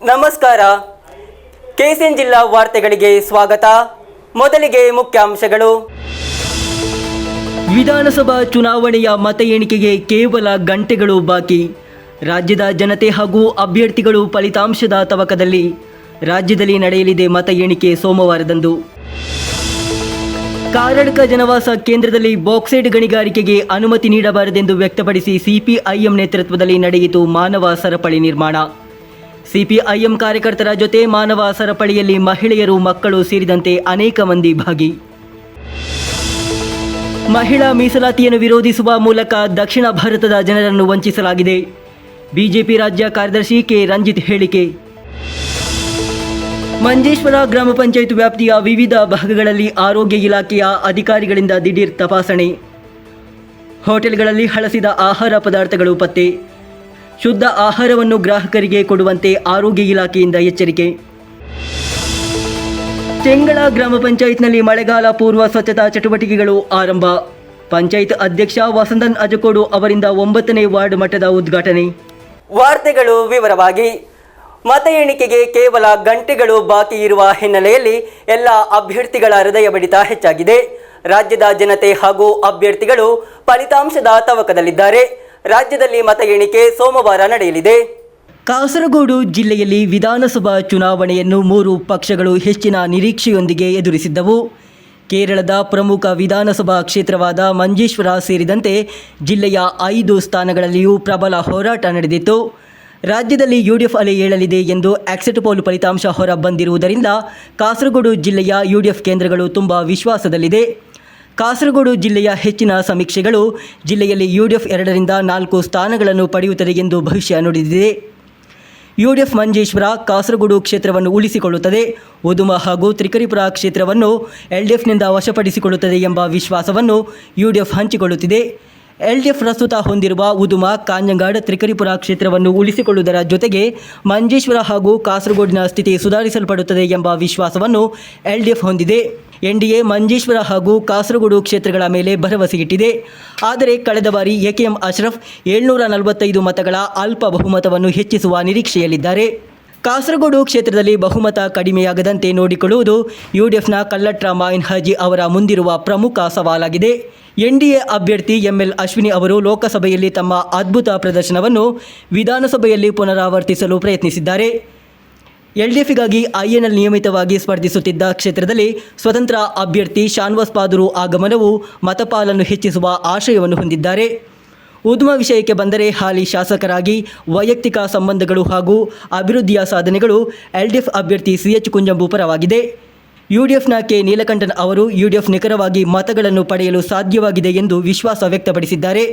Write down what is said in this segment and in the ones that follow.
ನಮಸ್ಕಾರ. ಕೆಸಿಎನ್ ಜಿಲ್ಲಾ ವಾರ್ತೆಗಳಿಗೆ ಸ್ವಾಗತ. ಮೊದಲಿಗೆ ಮುಖ್ಯಾಂಶಗಳು. ವಿಧಾನಸಭಾ ಚುನಾವಣೆಯ ಮತ ಎಣಿಕೆಗೆ ಕೇವಲ ಗಂಟೆಗಳು ಬಾಕಿ. ರಾಜ್ಯದ ಜನತೆ ಹಾಗೂ ಅಭ್ಯರ್ಥಿಗಳು ಫಲಿತಾಂಶದ ತವಕದಲ್ಲಿ. ರಾಜ್ಯದಲ್ಲಿ ನಡೆಯಲಿದೆ ಮತ ಎಣಿಕೆ ಸೋಮವಾರದಂದು. ಕಾರಡ್ಕ ಜನವಾಸ ಕೇಂದ್ರದಲ್ಲಿ ಬಾಕ್ಸೈಟ್ ಗಣಿಗಾರಿಕೆಗೆ ಅನುಮತಿ ನೀಡಬಾರದೆಂದು ವ್ಯಕ್ತಪಡಿಸಿ ಸಿಪಿಐಎಂ ನೇತೃತ್ವದಲ್ಲಿ ನಡೆಯಿತು ಮಾನವ ಸರಪಳಿ ನಿರ್ಮಾಣ. ಸಿಪಿಐಎಂ ಕಾರ್ಯಕರ್ತರ ಜೊತೆ ಮಾನವ ಸರಪಳಿಯಲ್ಲಿ ಮಹಿಳೆಯರು, ಮಕ್ಕಳು ಸೇರಿದಂತೆ ಅನೇಕ ಮಂದಿ ಭಾಗಿ. ಮಹಿಳಾ ಮೀಸಲಾತಿಯನ್ನು ವಿರೋಧಿಸುವ ಮೂಲಕ ದಕ್ಷಿಣ ಭಾರತದ ಜನರನ್ನು ವಂಚಿಸಲಾಗಿದೆ. ಬಿಜೆಪಿ ರಾಜ್ಯ ಕಾರ್ಯದರ್ಶಿ ಕೆ ರಂಜಿತ್ ಹೇಳಿಕೆ. ಮಂಜೇಶ್ವರ ಗ್ರಾಮ ಪಂಚಾಯತ್ ವ್ಯಾಪ್ತಿಯ ವಿವಿಧ ಭಾಗಗಳಲ್ಲಿ ಆರೋಗ್ಯ ಇಲಾಖೆಯ ಅಧಿಕಾರಿಗಳಿಂದ ದಿಢೀರ್ ತಪಾಸಣೆ. ಹೋಟೆಲ್ಗಳಲ್ಲಿ ಹಳಸಿದ ಆಹಾರ ಪದಾರ್ಥಗಳು ಪತ್ತೆ. ಶುದ್ಧ ಆಹಾರವನ್ನು ಗ್ರಾಹಕರಿಗೆ ಕೊಡುವಂತೆ ಆರೋಗ್ಯ ಇಲಾಖೆಯಿಂದ ಎಚ್ಚರಿಕೆ. ಚೆಂಗಳ ಗ್ರಾಮ ಪಂಚಾಯತ್ನಲ್ಲಿ ಮಳೆಗಾಲ ಪೂರ್ವ ಸ್ವಚ್ಛತಾ ಚಟುವಟಿಕೆಗಳು ಆರಂಭ. ಪಂಚಾಯತ್ ಅಧ್ಯಕ್ಷ ವಸಂತನ್ ಅಜಕೋಡು ಅವರಿಂದ 9ನೇ ವಾರ್ಡ್ ಮಟ್ಟದ ಉದ್ಘಾಟನೆ. ವಾರ್ತೆಗಳು ವಿವರವಾಗಿ. ಮತ ಎಣಿಕೆಗೆ ಕೇವಲ ಗಂಟೆಗಳು ಬಾಕಿ ಇರುವ ಹಿನ್ನೆಲೆಯಲ್ಲಿ ಎಲ್ಲ ಅಭ್ಯರ್ಥಿಗಳ ಹೃದಯ ಬಡಿತ ಹೆಚ್ಚಾಗಿದೆ. ರಾಜ್ಯದ ಜನತೆ ಹಾಗೂ ಅಭ್ಯರ್ಥಿಗಳು ಫಲಿತಾಂಶದ ತವಕದಲ್ಲಿದ್ದಾರೆ. ರಾಜ್ಯದಲ್ಲಿ ಮತ ಎಣಿಕೆ ಸೋಮವಾರ ನಡೆಯಲಿದೆ. ಕಾಸರಗೋಡು ಜಿಲ್ಲೆಯಲ್ಲಿ ವಿಧಾನಸಭಾ ಚುನಾವಣೆಯನ್ನು 3 ಪಕ್ಷಗಳು ಹೆಚ್ಚಿನ ನಿರೀಕ್ಷೆಯೊಂದಿಗೆ ಎದುರಿಸಿದ್ದವು. ಕೇರಳದ ಪ್ರಮುಖ ವಿಧಾನಸಭಾ ಕ್ಷೇತ್ರವಾದ ಮಂಜೇಶ್ವರ ಸೇರಿದಂತೆ ಜಿಲ್ಲೆಯ 5 ಸ್ಥಾನಗಳಲ್ಲಿಯೂ ಪ್ರಬಲ ಹೋರಾಟ ನಡೆದಿತ್ತು. ರಾಜ್ಯದಲ್ಲಿ ಯುಡಿಎಫ್ ಅಲೆ ಏಳಲಿದೆ ಎಂದು ಎಕ್ಸಿಟ್ ಪೋಲ್ ಫಲಿತಾಂಶ ಹೊರ ಬಂದಿರುವುದರಿಂದ ಕಾಸರಗೋಡು ಜಿಲ್ಲೆಯ ಯುಡಿಎಫ್ ಕೇಂದ್ರಗಳು ತುಂಬ ವಿಶ್ವಾಸದಲ್ಲಿದೆ. ಕಾಸರಗೋಡು ಜಿಲ್ಲೆಯ ಹೆಚ್ಚಿನ ಸಮೀಕ್ಷೆಗಳು ಜಿಲ್ಲೆಯಲ್ಲಿ ಯುಡಿಎಫ್ 2ರಿಂದ 4 ಸ್ಥಾನಗಳನ್ನು ಪಡೆಯುತ್ತದೆ ಎಂದು ಭವಿಷ್ಯ ನುಡಿದಿದೆ. ಯುಡಿಎಫ್ ಮಂಜೇಶ್ವರ, ಕಾಸರಗೋಡು ಕ್ಷೇತ್ರವನ್ನು ಉಳಿಸಿಕೊಳ್ಳುತ್ತದೆ. ಉದುಮ ಹಾಗೂ ತ್ರಿಕರಿಪುರ ಕ್ಷೇತ್ರವನ್ನು ಎಲ್ಡಿಎಫ್ನಿಂದ ವಶಪಡಿಸಿಕೊಳ್ಳುತ್ತದೆ ಎಂಬ ವಿಶ್ವಾಸವನ್ನು ಯುಡಿಎಫ್ ಹಂಚಿಕೊಳ್ಳುತ್ತಿದೆ. ಎಲ್ಡಿಎಫ್ ಪ್ರಸ್ತುತ ಹೊಂದಿರುವ ಉದುಮ, ಕಾಂಜಂಗಾಡ್, ತ್ರಿಕರಿಪುರ ಕ್ಷೇತ್ರವನ್ನು ಉಳಿಸಿಕೊಳ್ಳುವುದರ ಜೊತೆಗೆ ಮಂಜೇಶ್ವರ ಹಾಗೂ ಕಾಸರಗೋಡಿನ ಸ್ಥಿತಿ ಸುಧಾರಿಸಲ್ಪಡುತ್ತದೆ ಎಂಬ ವಿಶ್ವಾಸವನ್ನು ಎಲ್ಡಿಎಫ್ ಹೊಂದಿದೆ. ಎನ್ಡಿಎ ಮಂಜೇಶ್ವರ ಹಾಗೂ ಕಾಸರಗೋಡು ಕ್ಷೇತ್ರಗಳ ಮೇಲೆ ಭರವಸೆಯಿಟ್ಟಿದೆ. ಆದರೆ ಕಳೆದ ಬಾರಿ ಎಕೆಎಂ ಅಶ್ರಫ್ 745 ಮತಗಳ ಅಲ್ಪ ಬಹುಮತವನ್ನು ಹೆಚ್ಚಿಸುವ ನಿರೀಕ್ಷೆಯಲ್ಲಿದ್ದಾರೆ. ಕಾಸರಗೋಡು ಕ್ಷೇತ್ರದಲ್ಲಿ ಬಹುಮತ ಕಡಿಮೆಯಾಗದಂತೆ ನೋಡಿಕೊಳ್ಳುವುದು ಯುಡಿಎಫ್ನ ಕಲ್ಲಟ್ರ ಮಾಯಿನ್ ಹಾಜಿ ಅವರ ಮುಂದಿರುವ ಪ್ರಮುಖ ಸವಾಲಾಗಿದೆ. ಎನ್ಡಿಎ ಅಭ್ಯರ್ಥಿ ಎಂಎಲ್ ಅಶ್ವಿನಿ ಅವರು ಲೋಕಸಭೆಯಲ್ಲಿ ತಮ್ಮ ಅದ್ಭುತ ಪ್ರದರ್ಶನವನ್ನು ವಿಧಾನಸಭೆಯಲ್ಲಿ ಪುನರಾವರ್ತಿಸಲು ಪ್ರಯತ್ನಿಸಿದ್ದಾರೆ. ಎಲ್ಡಿಎಫ್ಗಾಗಿ ಐಎನ್ಎಲ್ ನಿಯಮಿತವಾಗಿ ಸ್ಪರ್ಧಿಸುತ್ತಿದ್ದ ಕ್ಷೇತ್ರದಲ್ಲಿ ಸ್ವತಂತ್ರ ಅಭ್ಯರ್ಥಿ ಶಾನ್ವಾಸ್ ಪಾದೂರು ಆಗಮನವು ಮತಪಾಲನ್ನು ಹೆಚ್ಚಿಸುವ ಆಶಯವನ್ನು ಹೊಂದಿದ್ದಾರೆ. ಉದ್ಯಮ ವಿಷಯಕ್ಕೆ ಬಂದರೆ ಹಾಲಿ ಶಾಸಕರಾಗಿ ವೈಯಕ್ತಿಕ ಸಂಬಂಧಗಳು ಹಾಗೂ ಅಭಿವೃದ್ಧಿಯ ಸಾಧನೆಗಳು ಎಲ್ಡಿಎಫ್ ಅಭ್ಯರ್ಥಿ ಸಿಎಚ್ ಕುಂಜಂಬು ಪರವಾಗಿದೆ. ಯುಡಿಎಫ್ನ ಕೆ ನೀಲಕಂಠನ್ ಅವರು ಯುಡಿಎಫ್ ನಿಖರವಾಗಿ ಮತಗಳನ್ನು ಪಡೆಯಲು ಸಾಧ್ಯವಾಗಿದೆ ಎಂದು ವಿಶ್ವಾಸ ವ್ಯಕ್ತಪಡಿಸಿದ್ದಾರೆ.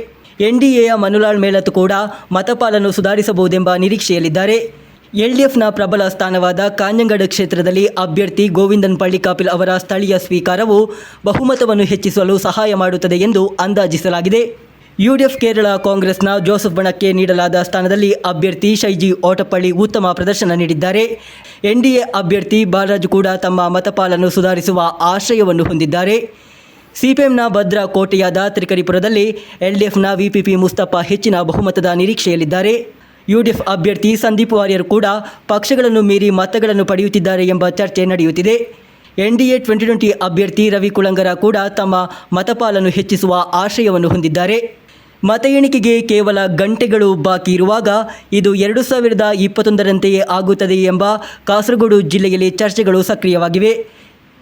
ಎನ್ಡಿಎಯ ಮನುಲಾಲ್ ಮೇಳತ್ ಕೂಡ ಮತಪಾಲನ್ನು ಸುಧಾರಿಸಬಹುದೆಂಬ ನಿರೀಕ್ಷೆಯಲ್ಲಿದ್ದಾರೆ. ಎಲ್ಡಿಎಫ್ನ ಪ್ರಬಲ ಸ್ಥಾನವಾದ ಕಾಂಜಂಗಾಡ್ ಕ್ಷೇತ್ರದಲ್ಲಿ ಅಭ್ಯರ್ಥಿ ಗೋವಿಂದನ್ ಪಳ್ಳಿಕಾಪಿಲ್ ಅವರ ಸ್ಥಳೀಯ ಸ್ವೀಕಾರವು ಬಹುಮತವನ್ನು ಹೆಚ್ಚಿಸಲು ಸಹಾಯ ಮಾಡುತ್ತದೆ ಎಂದು ಅಂದಾಜಿಸಲಾಗಿದೆ. ಯುಡಿಎಫ್ ಕೇರಳ ಕಾಂಗ್ರೆಸ್ನ ಜೋಸೆಫ್ ಬಣಕ್ಕೆ ನೀಡಲಾದ ಸ್ಥಾನದಲ್ಲಿ ಅಭ್ಯರ್ಥಿ ಶೈಜಿ ಓಟಪ್ಪಳ್ಳಿ ಉತ್ತಮ ಪ್ರದರ್ಶನ ನೀಡಿದ್ದಾರೆ. ಎನ್ಡಿಎ ಅಭ್ಯರ್ಥಿ ಬಾಲರಾಜ್ ಕೂಡ ತಮ್ಮ ಮತಪಾಲನ್ನು ಸುಧಾರಿಸುವ ಆಶಯವನ್ನು ಹೊಂದಿದ್ದಾರೆ. ಸಿಪಿಎಂನ ಭದ್ರಾ ಕೋಟೆಯಾದ ತ್ರಿಕರಿಪುರದಲ್ಲಿ ಎಲ್ಡಿಎಫ್ನ ವಿಪಿಪಿ ಮುಸ್ತಫಾ ಹೆಚ್ಚಿನ ಬಹುಮತದ ನಿರೀಕ್ಷೆಯಲ್ಲಿದ್ದಾರೆ. ಯುಡಿಎಫ್ ಅಭ್ಯರ್ಥಿ ಸಂದೀಪ್ ವಾರಿಯರ್ ಕೂಡ ಪಕ್ಷಗಳನ್ನು ಮೀರಿ ಮತಗಳನ್ನು ಪಡೆಯುತ್ತಿದ್ದಾರೆ ಎಂಬ ಚರ್ಚೆ ನಡೆಯುತ್ತಿದೆ. ಎನ್ಡಿಎ 2020 ಅಭ್ಯರ್ಥಿ ರವಿ ಕುಳಂಗರ ಕೂಡ ತಮ್ಮ ಮತಪಾಲನ್ನು ಹೆಚ್ಚಿಸುವ ಆಶಯವನ್ನು ಹೊಂದಿದ್ದಾರೆ. ಮತ ಎಣಿಕೆಗೆ ಕೇವಲ ಗಂಟೆಗಳು ಬಾಕಿ ಇರುವಾಗ ಇದು 2021ರಂತೆಯೇ ಆಗುತ್ತದೆ ಎಂಬ ಕಾಸರಗೋಡು ಜಿಲ್ಲೆಯಲ್ಲಿ ಚರ್ಚೆಗಳು ಸಕ್ರಿಯವಾಗಿವೆ.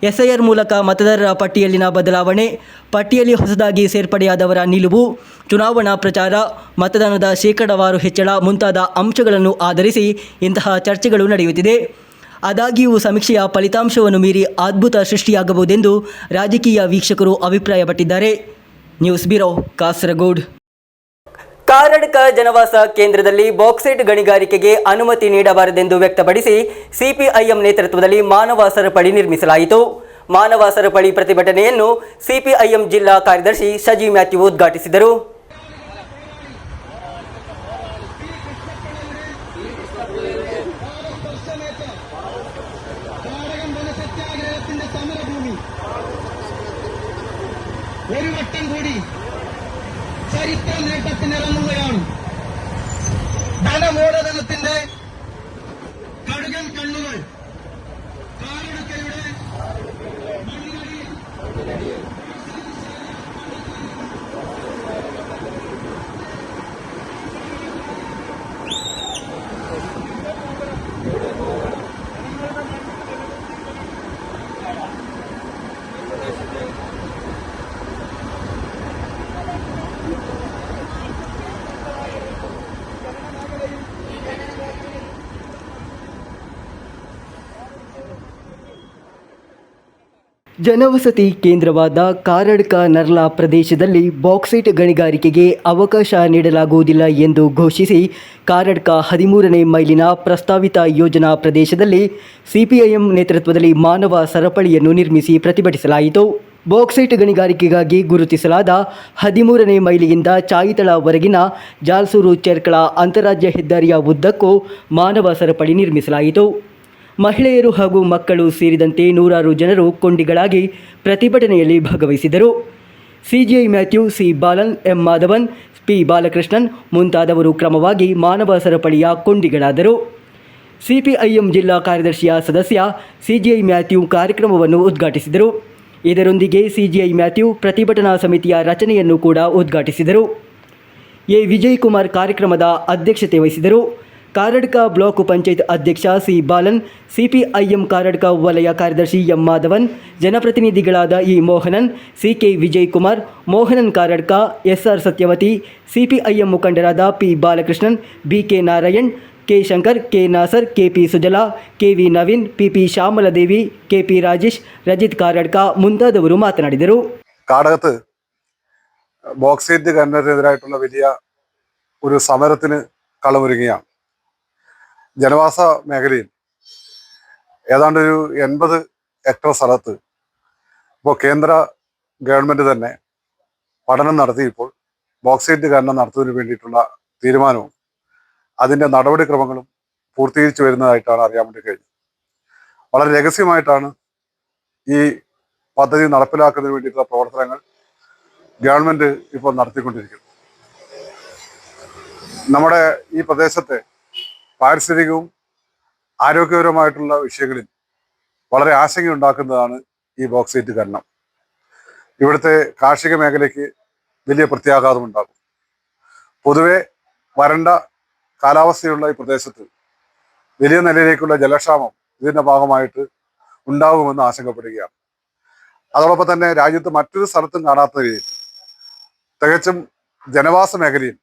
ಎಸ್ಐಆರ್ ಮೂಲಕ ಮತದಾರರ ಪಟ್ಟಿಯಲ್ಲಿನ ಬದಲಾವಣೆ, ಪಟ್ಟಿಯಲ್ಲಿ ಹೊಸದಾಗಿ ಸೇರ್ಪಡೆಯಾದವರ ನಿಲುವು, ಚುನಾವಣಾ ಪ್ರಚಾರ, ಮತದಾನದ ಶೇಕಡಾವಾರು ಹೆಚ್ಚಳ ಮುಂತಾದ ಅಂಶಗಳನ್ನು ಆಧರಿಸಿ ಇಂತಹ ಚರ್ಚೆಗಳು ನಡೆಯುತ್ತಿದೆ. ಆದಾಗ್ಯೂ ಸಮೀಕ್ಷೆಯ ಫಲಿತಾಂಶವನ್ನು ಮೀರಿ ಅದ್ಭುತ ಸೃಷ್ಟಿಯಾಗಬಹುದೆಂದು ರಾಜಕೀಯ ವೀಕ್ಷಕರು ಅಭಿಪ್ರಾಯಪಟ್ಟಿದ್ದಾರೆ. News bureau, Kasaragod. ಕಾರಡ್ಕ ಜನವಾಸ ಕೇಂದ್ರದಲ್ಲಿ ಬಾಕ್ಸೈಟ್ ಗಣಿಗಾರಿಕೆಗೆ ಅನುಮತಿ ನೀಡಬಾರದೆಂದು ವ್ಯಕ್ತಪಡಿಸಿ ಸಿಪಿಐಎಂ ನೇತೃತ್ವದಲ್ಲಿ ಮಾನವ ಸರಪಳಿ ನಿರ್ಮಿಸಲಾಯಿತು. ಮಾನವ ಸರಪಳಿ ಪ್ರತಿಭಟನೆಯನ್ನು ಸಿಪಿಐಎಂ ಜಿಲ್ಲಾ ಕಾರ್ಯದರ್ಶಿ ಶಜಿ ಮ್ಯಾಥ್ಯೂ ಉದ್ಘಾಟಿಸಿದರು. ഒരു വട്ടം കൂടി ചരിത്ര നേട്ടത്തിനിറങ്ങുകയാണ്. ധനമൂലധനത്തിന്റെ ಜನವಸತಿ ಕೇಂದ್ರವಾದ ಕಾರಡ್ಕ ನರ್ಲಾ ಪ್ರದೇಶದಲ್ಲಿ ಬಾಕ್ಸೈಟ್ ಗಣಿಗಾರಿಕೆಗೆ ಅವಕಾಶ ನೀಡಲಾಗುವುದಿಲ್ಲ ಎಂದು ಘೋಷಿಸಿ ಕಾರಡ್ಕ 13ನೇ ಮೈಲಿನ ಪ್ರಸ್ತಾವಿತ ಯೋಜನಾ ಪ್ರದೇಶದಲ್ಲಿ ಸಿಪಿಐಎಂ ನೇತೃತ್ವದಲ್ಲಿ ಮಾನವ ಸರಪಳಿಯನ್ನು ನಿರ್ಮಿಸಿ ಪ್ರತಿಭಟಿಸಲಾಯಿತು. ಬಾಕ್ಸೈಟ್ ಗಣಿಗಾರಿಕೆಗಾಗಿ ಗುರುತಿಸಲಾದ 13ನೇ ಮೈಲಿಯಿಂದ ಚಾಯಿತಳವರೆಗಿನ ಜಾಲ್ಸೂರು ಚೆರ್ಕಳ ಅಂತಾರಾಜ್ಯ ಹೆದ್ದಾರಿಯ ಉದ್ದಕ್ಕೂ ಮಾನವ ಸರಪಳಿ ನಿರ್ಮಿಸಲಾಯಿತು. ಮಹಿಳೆಯರು ಹಾಗೂ ಮಕ್ಕಳು ಸೇರಿದಂತೆ ನೂರಾರು ಜನರು ಕೊಂಡಿಗಳಾಗಿ ಪ್ರತಿಭಟನೆಯಲ್ಲಿ ಭಾಗವಹಿಸಿದರು. CGI Mathew, C Balan, M Madhavan, P Balakrishnan ಮುಂತಾದವರು ಕ್ರಮವಾಗಿ ಮಾನವ ಸರಪಳಿಯ ಕೊಂಡಿಗಳಾದರು. ಸಿಪಿಐಎಂ ಜಿಲ್ಲಾ ಕಾರ್ಯದರ್ಶಿಯ ಸದಸ್ಯ ಸಿಜಿಐ ಮ್ಯಾಥ್ಯೂ ಕಾರ್ಯಕ್ರಮವನ್ನು ಉದ್ಘಾಟಿಸಿದರು. ಇದರೊಂದಿಗೆ ಸಿಜಿಐ ಮ್ಯಾಥ್ಯೂ ಪ್ರತಿಭಟನಾ ಸಮಿತಿಯ ರಚನೆಯನ್ನು ಕೂಡ ಉದ್ಘಾಟಿಸಿದರು. ಎ ವಿಜಯಕುಮಾರ್ ಕಾರ್ಯಕ್ರಮದ ಅಧ್ಯಕ್ಷತೆ ವಹಿಸಿದರು. ಕಾರಡ್ಕ ಬ್ಲಾಕ್ ಪಂಚಾಯತ್ ಅಧ್ಯಕ್ಷ ಸಿ ಬಾಲನ್, ಸಿಪಿಐಎಂ ಕಾರಡ್ಕ ವಲಯ ಕಾರ್ಯದರ್ಶಿ ಎಂ ಮಾಧವನ್, ಜನಪ್ರತಿನಿಧಿಗಳಾದ E Mohanan, CK Vijayakumar, Mohanan Karadka, SR Sathyavathi, CPIM ಮುಖಂಡರಾದ P Balakrishnan, BK Narayan, K Shankar, K Nasar, KP Sujala, KV Naveen, PP Shyamaladevi, KP Rajesh, Rajith Karadka ಮುಂತಾದವರು മാതനാടിದರು. കാടകത്ത് ബോക്സൈറ്റ് ഖനനത്തിനെതിരായിട്ടുള്ള വലിയ ഒരു സമരത്തിന് കളമൊരുങ്ങുകയാണ്. ജനവാസ മേഖലയിൽ ഏതാണ്ട് ഒരു 80 ഹെക്ടർ സ്ഥലത്ത് ഇപ്പോൾ കേന്ദ്ര ഗവൺമെൻറ് തന്നെ പഠനം നടത്തി ഇപ്പോൾ ബോക്സൈറ്റ് ഖനനം നടത്തുന്നതിന് വേണ്ടിയിട്ടുള്ള തീരുമാനവും അതിൻ്റെ നടപടിക്രമങ്ങളും പൂർത്തീകരിച്ചു വരുന്നതായിട്ടാണ് അറിയാൻ വേണ്ടി കഴിഞ്ഞത്. വളരെ രഹസ്യമായിട്ടാണ് ഈ പദ്ധതി നടപ്പിലാക്കുന്നതിന് വേണ്ടിയിട്ടുള്ള പ്രവർത്തനങ്ങൾ ഗവൺമെൻറ് ഇപ്പോൾ നടത്തിക്കൊണ്ടിരിക്കുന്നത്. നമ്മുടെ ഈ പ്രദേശത്തെ പാരിസ്ഥിതികവും ആരോഗ്യപരമായിട്ടുള്ള വിഷയങ്ങളിൽ വളരെ ആശങ്കയുണ്ടാക്കുന്നതാണ് ഈ ബോക്സൈറ്റ് ഖനനം. ഇവിടുത്തെ കാർഷിക മേഖലയ്ക്ക് വലിയ പ്രത്യാഘാതമുണ്ടാകും. പൊതുവെ വരണ്ട കാലാവസ്ഥയുള്ള ഈ പ്രദേശത്ത് വലിയ നിലയിലേക്കുള്ള ജലക്ഷാമം ഇതിൻ്റെ ഭാഗമായിട്ട് ഉണ്ടാകുമെന്ന് ആശങ്കപ്പെടുകയാണ്. അതോടൊപ്പം തന്നെ രാജ്യത്ത് മറ്റൊരു സ്ഥലത്തും കാണാത്ത രീതിയിൽ തികച്ചും ജനവാസ മേഖലയിൽ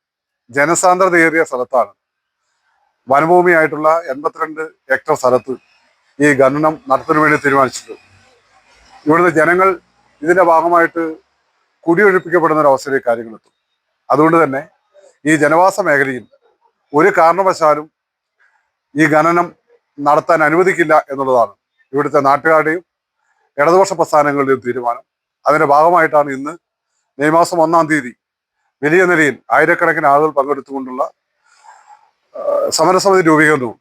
ജനസാന്ദ്രതയേറിയ സ്ഥലത്താണ് വനഭൂമിയായിട്ടുള്ള 82 ഹെക്ടർ സ്ഥലത്ത് ഈ ഖനനം നടത്തുന്നതിന് വേണ്ടി തീരുമാനിച്ചിട്ടുണ്ട്. ഇവിടുന്ന് ജനങ്ങൾ ഇതിൻ്റെ ഭാഗമായിട്ട് കുടിയൊഴിപ്പിക്കപ്പെടുന്ന ഒരു അവസ്ഥയിലേക്ക് കാര്യങ്ങളെത്തും. അതുകൊണ്ട് തന്നെ ഈ ജനവാസ മേഖലയിൽ ഒരു കാരണവശാലും ഈ ഖനനം നടത്താൻ അനുവദിക്കില്ല എന്നുള്ളതാണ് ഇവിടുത്തെ നാട്ടുകാരുടെയും ഇടതുപക്ഷ പ്രസ്ഥാനങ്ങളുടെയും തീരുമാനം. അതിൻ്റെ ഭാഗമായിട്ടാണ് ഇന്ന് മെയ് മാസം 1-ാം തീയതി വലിയ നിലയിൽ ആയിരക്കണക്കിന് ആളുകൾ പങ്കെടുത്തുകൊണ്ടുള്ള സമരസമിതി രൂപീകരണവും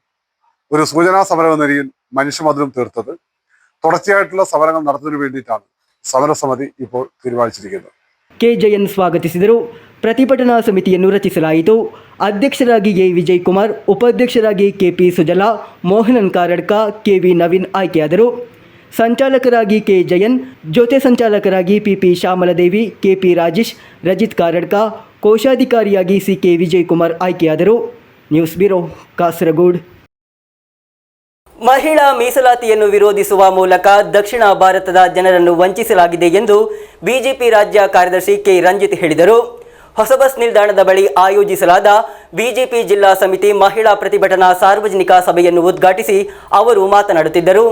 ഒരു സൂചനാ സമരം എന്ന നിലയിൽ മനുഷ്യമതിലും തീർത്തത്. തുടർച്ചയായിട്ടുള്ള സമരങ്ങൾ നടത്തുന്നതിന് വേണ്ടിയിട്ടാണ് സമരസമിതി ഇപ്പോൾ തീരുമാനിച്ചിരിക്കുന്നത്. ಕೆ ಜಯನ್ ಸ್ವಾಗತಿಸಿದರು. ಪ್ರತಿಭಟನಾ ಸಮಿತಿಯನ್ನು ರಚಿಸಲಾಯಿತು. ಅಧ್ಯಕ್ಷರಾಗಿ ಎ ವಿಜಯಕುಮಾರ್, ಉಪಾಧ್ಯಕ್ಷರಾಗಿ ಕೆಪಿ ಸುಜಲಾ, ಮೋಹನನ್ ಕಾರಡ್ಕ, ಕೆವಿ ನವೀನ್ ಆಯ್ಕೆಯಾದರು. ಸಂಚಾಲಕರಾಗಿ ಕೆ ಜಯನ್, ಜೊತೆ ಸಂಚಾಲಕರಾಗಿ ಪಿಪಿ ശ്യാമലദേവി, ಕೆಪಿ ರಾಜೇಶ್, ರಜಿತ್ ಕಾರಡ್ಕ, ಕೋಶಾಧಿಕಾರಿಯಾಗಿ ಸಿಕೆ ವಿಜಯಕುಮಾರ್ ಆಯ್ಕೆಯಾದರು. News bureau, Kasaragod. ಮಹಿಳಾ ಮೀಸಲಾತಿಯನ್ನು ವಿರೋಧಿಸುವ ಮೂಲಕ ದಕ್ಷಿಣ ಭಾರತದ ಜನರನ್ನು ವಂಚಿಸಲಾಗಿದೆ ಎಂದು ಬಿಜೆಪಿ ರಾಜ್ಯ ಕಾರ್ಯದರ್ಶಿ ಕೆ ರಂಜಿತ್ ಹೇಳಿದರು. ಹೊಸ ಬಸ್ ನಿಲ್ದಾಣದ ಬಳಿ ಆಯೋಜಿಸಲಾದ ಬಿಜೆಪಿ ಜಿಲ್ಲಾ ಸಮಿತಿ ಮಹಿಳಾ ಪ್ರತಿಭಟನಾ ಸಾರ್ವಜನಿಕ ಸಭೆಯನ್ನು ಉದ್ಘಾಟಿಸಿ ಅವರು ಮಾತನಾಡುತ್ತಿದ್ದರು.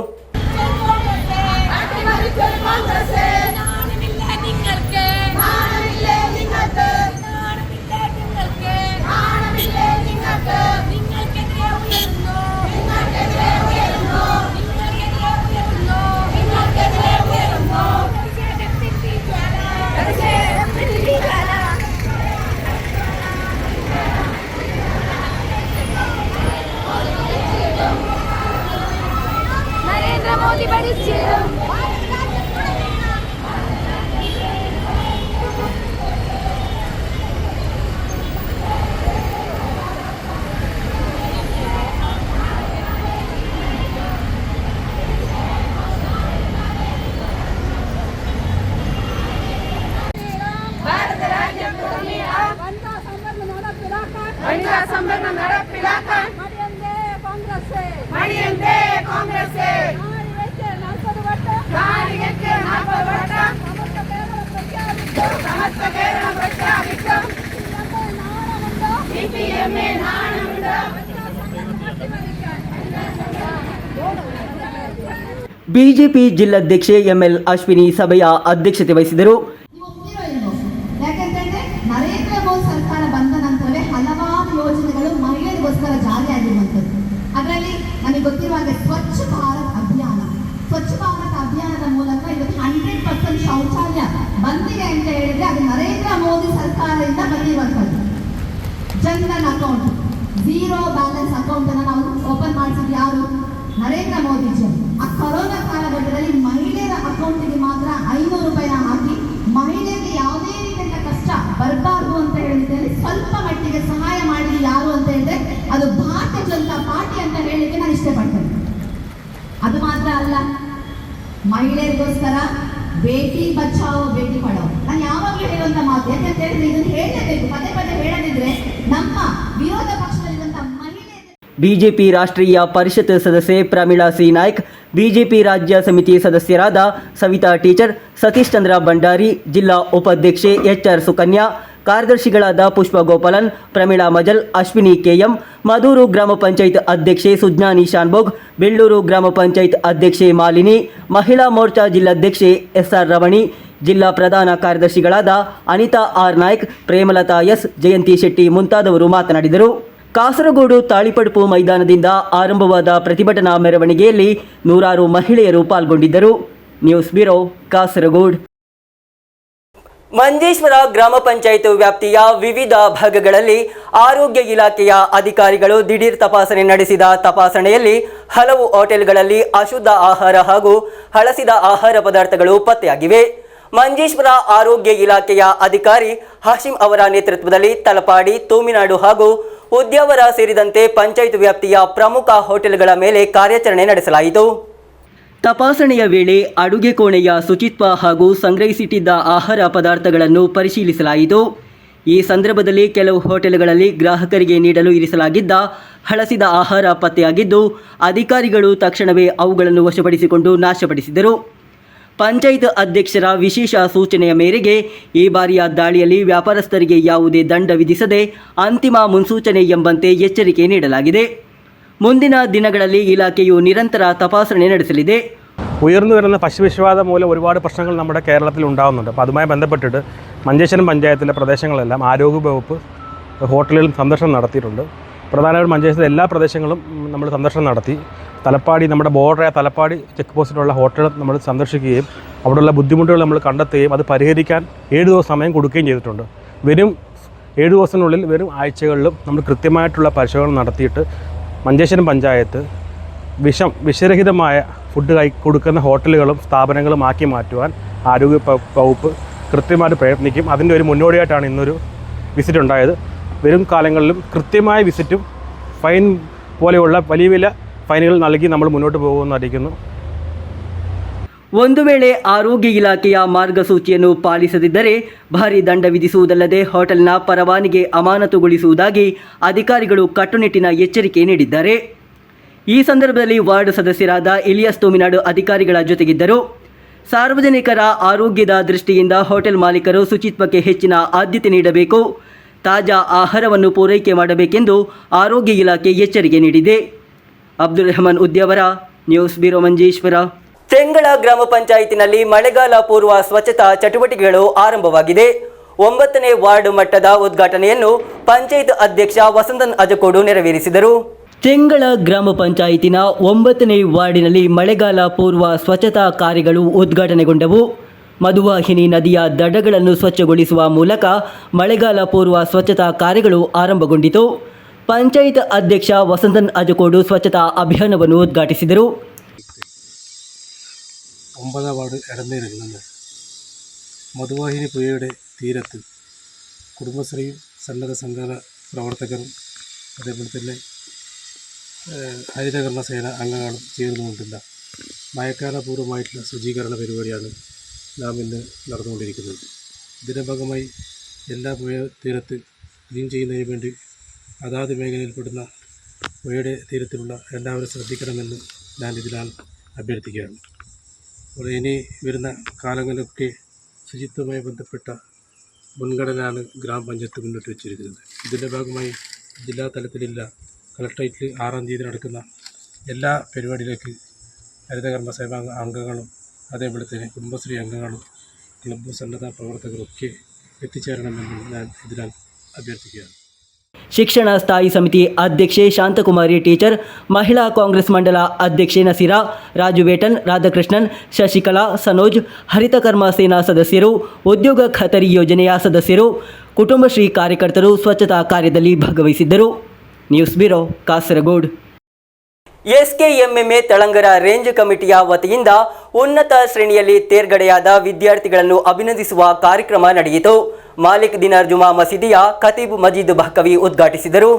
മോദി ഭരിച്ചു വനിതാ സംവരണം നടപ്പിലാക്കാൻ മടിയന്തേ കോൺഗ്രസ് സമസ്ത കേരളം പ്രഖ്യാപിക്കും. സിപിഎമ്മിന് നാണമുണ്ട്. ಬಿಜೆಪಿ ಜಿಲ್ಲಾಧ್ಯಕ್ಷೆ ಎಂಎಲ್ ಅಶ್ವಿನಿ ಸಭೆಯ ಅಧ್ಯಕ್ಷತೆ ವಹಿಸಿದರು. ನೀವು ಒಪ್ಪಿರೋ ಇಲ್ವೋ? ಯಾಕಂತಂದ್ರೆ ನರೇಂದ್ರ ಮೋದಿ ಸರ್ಕಾರ ಬಂದ ನಂತರವೇ ಹಲವಾರು ಯೋಜನೆಗಳು ಮಹಿಳೆಯರಿಗೋಸ್ಕರ ಜಾರಿಯಾಗಿರುವಂಥದ್ದು. ಅದರಲ್ಲಿ ನನಗೆ ಗೊತ್ತಿರುವ ಹಾಗೆ ಸ್ವಚ್ಛ ಭಾರತ್ ಅಭಿಯಾನದ ಮೂಲಕ ಇವತ್ತು 100% ಶೌಚಾಲಯ ಬಂದಿದೆ ಅಂತ ಹೇಳಿದ್ರೆ ಅದು ನರೇಂದ್ರ ಮೋದಿ ಸರ್ಕಾರದಿಂದ ಬಂದಿರುವಂಥದ್ದು. Jan Dhan account, zero balance account ಅನ್ನು ನಾವು ಓಪನ್ ಮಾಡಿಸಿದ್ದು ಯಾರು? ನರೇಂದ್ರ ಮೋದಿಜಿ. ಆ ಕೊರೋನಾ ಕಾಲಘಟ್ಟದಲ್ಲಿ ಮಹಿಳೆಯರ ಅಕೌಂಟಿಗೆ ಮಾತ್ರ 500 ರೂಪಾಯಿನ ಹಾಕಿ ಮಹಿಳೆಯರಿಗೆ ಯಾವುದೇ ರೀತಿಯ ಕಷ್ಟ ಬರಬಾರ್ದು ಅಂತ ಹೇಳಿದ್ರೆ ಸ್ವಲ್ಪ ಮಟ್ಟಿಗೆ ಸಹಾಯ ಮಾಡಿದ್ದು ಯಾರು ಅಂತ ಹೇಳಿದ್ರೆ ಅದು ಭಾರತೀಯ ಜನತಾ ಪಾರ್ಟಿ ಅಂತ ಹೇಳಲಿಕ್ಕೆ ನಾನು ಇಷ್ಟಪಡ್ತೇನೆ. ಅದು ಮಾತ್ರ ಅಲ್ಲ, ಮಹಿಳೆಯರಿಗೋಸ್ಕರ ಬೇಟಿ ಬಚಾವೋ ಬೇಟಿ ಪಡಾವೋ ನಾನು ಯಾವಾಗಲೂ ಹೇಳುವಂತ ಮಾತು. ಯಾಕಂತ ಹೇಳಿದ್ರೆ ಇದನ್ನು ಹೇಳಲೇಬೇಕು, ಪದೇ ಪದೇ ಹೇಳದಿದ್ರೆ ನಮ್ಮ ವಿರೋಧ ಪಕ್ಷದಲ್ಲಿರುವಂತಹ ಮಹಿಳೆ. ಬಿಜೆಪಿ ರಾಷ್ಟ್ರೀಯ ಪರಿಷತ್ ಸದಸ್ಯೆ ಪ್ರಮೀಳಾ ಸಿ ನಾಯ್ಕ್, ಬಿಜೆಪಿ ರಾಜ್ಯ ಸಮಿತಿ ಸದಸ್ಯರಾದ ಸವಿತಾ ಟೀಚರ್, ಸತೀಶ್ ಚಂದ್ರ ಭಂಡಾರಿ, ಜಿಲ್ಲಾ ಉಪಾಧ್ಯಕ್ಷೆ HR ಸುಕನ್ಯಾ, ಕಾರ್ಯದರ್ಶಿಗಳಾದ ಪುಷ್ಪ ಗೋಪಾಲನ್, ಪ್ರಮೀಳಾ ಮಜಲ್, ಅಶ್ವಿನಿ KM, ಮಧೂರು ಗ್ರಾಮ ಪಂಚಾಯತ್ ಅಧ್ಯಕ್ಷೆ ಸುಜ್ಞಾನಿ ಶಾನ್ಭೋಗ್, ಬೆಳ್ಳೂರು ಗ್ರಾಮ ಪಂಚಾಯತ್ ಅಧ್ಯಕ್ಷೆ ಮಾಲಿನಿ, ಮಹಿಳಾ ಮೋರ್ಚಾ ಜಿಲ್ಲಾಧ್ಯಕ್ಷೆ SR ರಮಣಿ, ಜಿಲ್ಲಾ ಪ್ರಧಾನ ಕಾರ್ಯದರ್ಶಿಗಳಾದ ಅನಿತಾ R ನಾಯ್ಕ್, ಪ್ರೇಮಲತಾ S, ಜಯಂತಿ ಶೆಟ್ಟಿ ಮುಂತಾದವರು ಮಾತನಾಡಿದರು. ಕಾಸರಗೋಡು ತಾಳಿಪಡುಪು ಮೈದಾನದಿಂದ ಆರಂಭವಾದ ಪ್ರತಿಭಟನಾ ಮೆರವಣಿಗೆಯಲ್ಲಿ ನೂರಾರು ಮಹಿಳೆಯರು ಪಾಲ್ಗೊಂಡಿದ್ದರು. News bureau, Kasaragod. ಮಂಜೇಶ್ವರ ಗ್ರಾಮ ಪಂಚಾಯತ್ ವ್ಯಾಪ್ತಿಯ ವಿವಿಧ ಭಾಗಗಳಲ್ಲಿ ಆರೋಗ್ಯ ಇಲಾಖೆಯ ಅಧಿಕಾರಿಗಳು ದಿಢೀರ್ ತಪಾಸಣೆ ನಡೆಸಿದ ತಪಾಸಣೆಯಲ್ಲಿ ಹಲವು ಹೋಟೆಲ್ಗಳಲ್ಲಿ ಅಶುದ್ಧ ಆಹಾರ ಹಾಗೂ ಹಳಸಿದ ಆಹಾರ ಪದಾರ್ಥಗಳು ಪತ್ತೆಯಾಗಿವೆ. ಮಂಜೇಶ್ವರ ಆರೋಗ್ಯ ಇಲಾಖೆಯ ಅಧಿಕಾರಿ ಹಾಶಿಂ ಅವರ ನೇತೃತ್ವದಲ್ಲಿ ತಲಪಾಡಿ, ತೂಮಿನಾಡು ಹಾಗೂ ಉದ್ಯಾವರ ಸೇರಿದಂತೆ ಪಂಚಾಯತ್ ವ್ಯಾಪ್ತಿಯ ಪ್ರಮುಖ ಹೋಟೆಲ್ಗಳ ಮೇಲೆ ಕಾರ್ಯಾಚರಣೆ ನಡೆಸಲಾಯಿತು. ತಪಾಸಣೆಯ ವೇಳೆ ಅಡುಗೆ ಕೋಣೆಯ ಶುಚಿತ್ವ ಹಾಗೂ ಸಂಗ್ರಹಿಸಿಟ್ಟಿದ್ದ ಆಹಾರ ಪದಾರ್ಥಗಳನ್ನು ಪರಿಶೀಲಿಸಲಾಯಿತು. ಈ ಸಂದರ್ಭದಲ್ಲಿ ಕೆಲವು ಹೋಟೆಲ್ಗಳಲ್ಲಿ ಗ್ರಾಹಕರಿಗೆ ನೀಡಲು ಇರಿಸಲಾಗಿದ್ದ ಹಳಸಿದ ಆಹಾರ ಪತ್ತೆಯಾಗಿದ್ದು, ಅಧಿಕಾರಿಗಳು ತಕ್ಷಣವೇ ಅವುಗಳನ್ನು ವಶಪಡಿಸಿಕೊಂಡು ನಾಶಪಡಿಸಿದರು. ಪಂಚಾಯತ್ ಅಧ್ಯಕ್ಷರ ವಿಶೇಷ ಸೂಚನೆಯ ಮೇರೆಗೆ ಈ ಬಾರಿಯ ದಾಳಿಯಲ್ಲಿ ವ್ಯಾಪಾರಸ್ಥರಿಗೆ ಯಾವುದೇ ದಂಡ വിധിಸದೆ ಅಂತಿಮ ಮುನ್ಸೂಚನೆ ಎಂಬಂತೆ ಎಚ್ಚರಿಕೆ ನೀಡಲಾಗಿದೆ. ಮುಂದಿನ ദിനಗಳಲ್ಲಿ ഇലാഖೆಯു നിരന്തര തപാസണೆ ನಡೆಸಲಿದೆ. ഉയർന്നു വരുന്ന പശുവിഷവാദം മൂലം ഒരുപാട് പ്രശ്നങ്ങൾ നമ്മുടെ കേരളത്തിൽ ഉണ്ടാകുന്നുണ്ട്. അപ്പോൾ അതുമായി ബന്ധപ്പെട്ടിട്ട് മഞ്ചേശ്വരം പഞ്ചായത്തിലെ പ്രദേശങ്ങളെല്ലാം ആരോഗ്യവകുപ്പ് ഹോട്ടലുകളിൽ സന്ദർശനം നടത്തിയിട്ടുണ്ട്. പ്രധാനമായും മഞ്ചേശ്വരത്തെ എല്ലാ പ്രദേശങ്ങളും നമ്മൾ സന്ദർശനം നടത്തി. തലപ്പാടി, നമ്മുടെ ബോർഡറായ തലപ്പാടി ചെക്ക് പോസ്റ്റിലുള്ള ഹോട്ടൽ നമ്മൾ സന്ദർശിക്കുകയും അവിടെയുള്ള ബുദ്ധിമുട്ടുകൾ നമ്മൾ കണ്ടെത്തുകയും അത് പരിഹരിക്കാൻ 7 ദിവസം സമയം കൊടുക്കുകയും ചെയ്തിട്ടുണ്ട്. വരും 7 ദിവസത്തിനുള്ളിൽ വരും ആഴ്ചകളിലും നമ്മൾ കൃത്യമായിട്ടുള്ള പരിശോധന നടത്തിയിട്ട് മഞ്ചേശ്വരം പഞ്ചായത്ത് വിഷരഹിതമായ ഫുഡ് കൊടുക്കുന്ന ഹോട്ടലുകളും സ്ഥാപനങ്ങളും ആക്കി മാറ്റുവാൻ ആരോഗ്യ വകുപ്പ് കൃത്യമായിട്ട് പ്രയത്നിക്കും. അതിൻ്റെ ഒരു മുന്നോടിയായിട്ടാണ് ഇന്നൊരു വിസിറ്റ് ഉണ്ടായത്. വരും കാലങ്ങളിലും കൃത്യമായ വിസിറ്റും ഫൈൻ പോലെയുള്ള വലിയ വലിയ ಫೈನ್ಗಳು നൽകി നമ്മൾ മുന്നോട്ട് പോകുമെന്നറിയിക്കുന്നു. ಒಂದು ವೇಳೆ ಆರೋಗ್ಯ ಇಲಾಖೆಯ ಮಾರ್ಗಸೂಚಿಯನ್ನು ಪಾಲಿಸದಿದ್ದರೆ ಭಾರಿ ದಂಡ ವಿಧಿಸುವುದಲ್ಲದೆ ಹೋಟೆಲ್ನ ಪರವಾನಗಿ ಅಮಾನತುಗೊಳಿಸುವುದಾಗಿ ಅಧಿಕಾರಿಗಳು ಕಟ್ಟುನಿಟ್ಟಿನ ಎಚ್ಚರಿಕೆ ನೀಡಿದ್ದಾರೆ. ಈ ಸಂದರ್ಭದಲ್ಲಿ ವಾರ್ಡ್ ಸದಸ್ಯರಾದ ಇಲಿಯಾಸ್ ತೂಮಿನಾಡು ಅಧಿಕಾರಿಗಳ ಜೊತೆಗಿದ್ದರು. ಸಾರ್ವಜನಿಕರ ಆರೋಗ್ಯದ ದೃಷ್ಟಿಯಿಂದ ಹೋಟೆಲ್ ಮಾಲೀಕರು ಶುಚಿತ್ವಕ್ಕೆ ಹೆಚ್ಚಿನ ಆದ್ಯತೆ ನೀಡಬೇಕು, ತಾಜಾ ಆಹಾರವನ್ನು ಪೂರೈಕೆ ಮಾಡಬೇಕೆಂದು ಆರೋಗ್ಯ ಇಲಾಖೆ ಎಚ್ಚರಿಕೆ ನೀಡಿದೆ. Abdul Rahman Udyavar, news bureau Manjeshwar. ಚೆಂಗಳ ಗ್ರಾಮ ಪಂಚಾಯಿತಿನಲ್ಲಿ ಮಳೆಗಾಲ ಪೂರ್ವ ಸ್ವಚ್ಛತಾ ಚಟುವಟಿಕೆಗಳು ಆರಂಭವಾಗಿದೆ. 9ನೇ ವಾರ್ಡ್ ಮಟ್ಟದ ಉದ್ಘಾಟನೆಯನ್ನು ಪಂಚಾಯತ್ ಅಧ್ಯಕ್ಷ ವಸಂತನ್ ಅಜಕೋಡು ನೆರವೇರಿಸಿದರು. ಚೆಂಗಳ ಗ್ರಾಮ ಪಂಚಾಯಿತಿನ 9ನೇ ವಾರ್ಡಿನಲ್ಲಿ ಮಳೆಗಾಲ ಪೂರ್ವ ಸ್ವಚ್ಛತಾ ಕಾರ್ಯಗಳು ಉದ್ಘಾಟನೆಗೊಂಡವು. ಮಧುವಾಹಿನಿ ನದಿಯ ದಡಗಳನ್ನು ಸ್ವಚ್ಛಗೊಳಿಸುವ ಮೂಲಕ ಮಳೆಗಾಲ ಪೂರ್ವ ಸ್ವಚ್ಛತಾ ಕಾರ್ಯಗಳು ಆರಂಭಗೊಂಡಿತು. ಪಂಚಾಯತ್ ಅಧ್ಯಕ್ಷ ವಸಂತನ್ ಅಜಕೋಡು ಸ್ವಚ್ಛತಾ ಅಭಿಯಾನವನ್ನು ಉದ್ಘಾಟಿಸಿದರು. 9ാം വാർഡ് എടന്നേരിൽ നിന്ന് മധുവാഹിനി പുഴയുടെ തീരത്ത് കുടുംബശ്രീയും സന്നദ്ധ സംഘടന പ്രവർത്തകരും അതേപോലെ തന്നെ ഹരിതകർമ്മ സേന അംഗങ്ങളും ചേർന്നുകൊണ്ടുള്ള മഴക്കാലപൂർവ്വമായിട്ടുള്ള ശുചീകരണ പരിപാടിയാണ് നാം ഇന്ന് നടന്നുകൊണ്ടിരിക്കുന്നത്. ഇതിൻ്റെ ഭാഗമായി എല്ലാ പുഴ തീരത്ത് ക്ലീൻ ചെയ്യുന്നതിന് വേണ്ടി അതാത് മേഖലയിൽപ്പെടുന്ന പുഴയുടെ തീരത്തിലുള്ള എല്ലാവരും ശ്രദ്ധിക്കണമെന്ന് ഞാൻ ഇതിനാൽ അഭ്യർത്ഥിക്കുകയാണ്. അപ്പോൾ ഇനി വരുന്ന കാലങ്ങളിലൊക്കെ ശുചിത്വവുമായി ബന്ധപ്പെട്ട മുൻഗണനയാണ് ഗ്രാമപഞ്ചായത്ത് മുന്നോട്ട് വെച്ചിരിക്കുന്നത്. ഇതിൻ്റെ ഭാഗമായി ജില്ലാ തലത്തിലില്ല കളക്ട്രേറ്റിൽ 6-ാം തീയതി നടക്കുന്ന എല്ലാ പരിപാടിയിലേക്ക് ഹരിതകർമ്മ സേന അംഗങ്ങളും അതേപോലെ തന്നെ കുടുംബശ്രീ അംഗങ്ങളും ക്ലബ്ബ് സന്നദ്ധ പ്രവർത്തകരൊക്കെ എത്തിച്ചേരണമെന്ന് ഞാൻ ഇതിനാൽ അഭ്യർത്ഥിക്കുകയാണ്. ಶಿಕ್ಷಣ ಸ್ಥಾಯಿ ಸಮಿತಿ ಅಧ್ಯಕ್ಷೆ ಶಾಂತಕುಮಾರಿ ಟೀಚರ್, ಮಹಿಳಾ ಕಾಂಗ್ರೆಸ್ ಮಂಡಲ ಅಧ್ಯಕ್ಷೆ ನಸೀರಾ, ರಾಜು ವೇಟನ್, ರಾಧಾಕೃಷ್ಣನ್, ಶಶಿಕಲಾ, ಸನೋಜ್, ಹರಿತಕರ್ಮ ಸೇನಾ ಸದಸ್ಯರು, ಉದ್ಯೋಗ ಖಾತರಿ ಯೋಜನೆಯ ಸದಸ್ಯರು, ಕುಟುಂಬಶ್ರೀ ಕಾರ್ಯಕರ್ತರು ಸ್ವಚ್ಛತಾ ಕಾರ್ಯದಲ್ಲಿ ಭಾಗವಹಿಸಿದ್ದರು. News bureau, Kasaragod. SKMMA Thalangara range ಕಮಿಟಿಯ ವತಿಯಿಂದ ಉನ್ನತ ಶ್ರೇಣಿಯಲ್ಲಿ ತೇರ್ಗಡೆಯಾದ ವಿದ್ಯಾರ್ಥಿಗಳನ್ನು ಅಭಿನಂದಿಸುವ ಕಾರ್ಯಕ್ರಮ ನಡೆಯಿತು. ಮಾಲಿಕ್ ದಿನಾರ್ ಜುಮಾ ಮಸೀದಿಯ ಖತೀಬ್ ಮಜೀದ್ ಬಹಕವಿ ಉದ್ಘಾಟಿಸಿದರು.